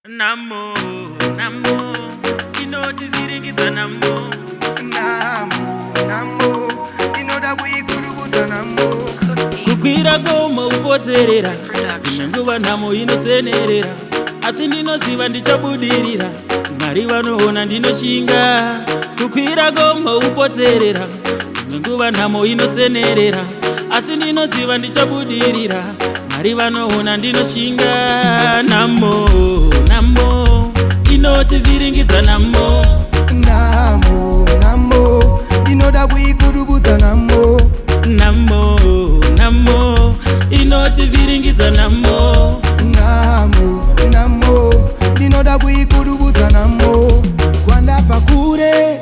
Namo, namo, inoti viringidza namo. Namo, inoda kuikurubuza namo. Kukwira goma upoterera, dzimwe nguva namo inosenerera, asi ndinoziva ndichabudirira, Mwari vanoona ndinoshinga. Kukwira goma upoterera, dzimwe nguva namo inosenerera, asi ndinoziva ndichabudirira, Mwari vanoona ndinoshinga. Namo, namo, inoti viringidza namo. Namo, inoda kuikurubuza namo. Namo, inoti viringidza namo. Namo, inoda kuikurubuza namo. Kwandafa kure,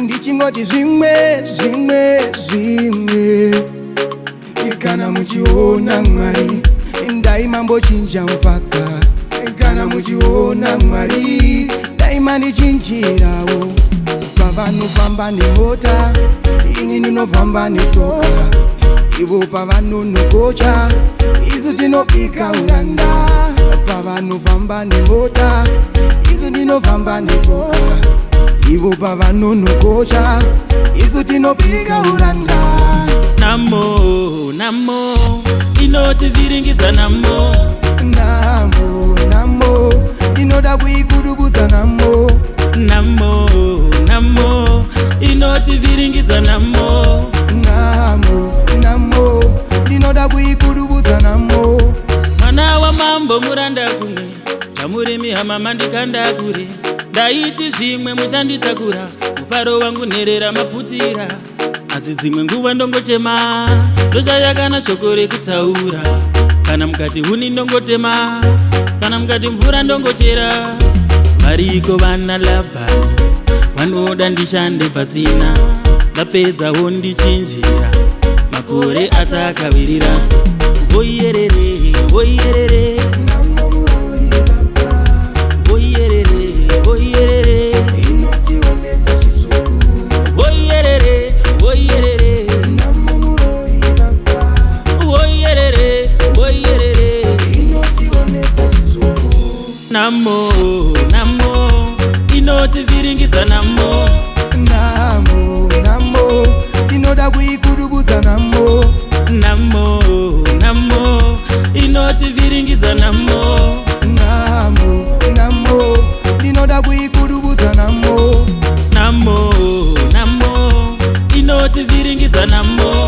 ndichingoti zvimwe. Kana muchiona Mwari, ndaima mbochinja mpaka. Kana muchiona Mwari, ndaima ndichinjirawo. Pavanofamba nemota, ini ndinofamba netsoka. Ivo pavanonogocha, isu tinopika uranda. Pavanofamba nemota, isu ndinofamba netsoka. Ivo pavanonogocha, isu tinopika uranda. Namo, inoti viringidza namo. Namo, inoda kuikurubuza namo. Namo, inoti viringidza namo. Namo, inoda kuikurubuza namo. Mwana wa mambo muranda kumwe, chamurimi hama mandikanda kure. Ndaiti zvimwe muchanditakura, mufaro wangu nherera maputira. Asi dzimwe nguva ndongochema, ndoshaya kana shoko rekutaura. Kana mukati huni ndongotema, kana mukati mvura ndongochera. Variko vana Labhani, vanoda ndishande pasina. Ndapedzawo ndichinjira, makore atakavirira. Voyerere, voyerere, Inotionesa chitsuku. voyerere, voyerere. Inotionesa chitsuku. Namo, inoti viringidza namo. Namo, inoda kuikurubuza namo. Namo, inoti viringidza namo. Namo, inoda kuikurubuza namo. Namo, inoti viringidza namo.